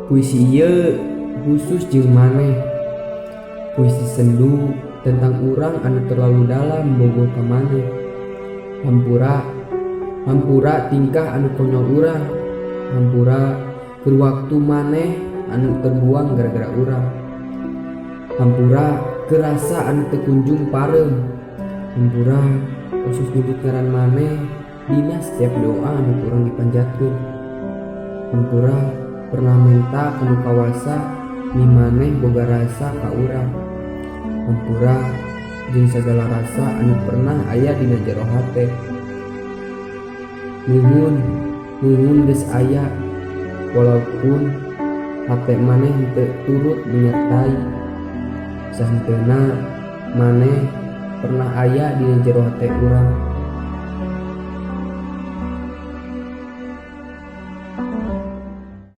Puisi ieu khusus jeung maneh. Puisi sendu tentang urang anu terlalu dalam boga ka maneh. Hampura tingkah anu konyol urang. Hampura keur waktu maneh anu terbuang gara-gara urang. Hampura keur rasa anu teu kunjung pareum. Hampura khusus nyebut ngaran maneh dina setiap doa anu urang dipanjatkeun. Hampura pernah menta anu kawasa mi maneh boga rasa ka urang. Hampura jeung sagala rasa anu pernah aya dina jero hate. Nuhun geus aya walaupun hate maneh teu turut menyertai. Sahenteuna maneh pernah aya dina jero hate urang.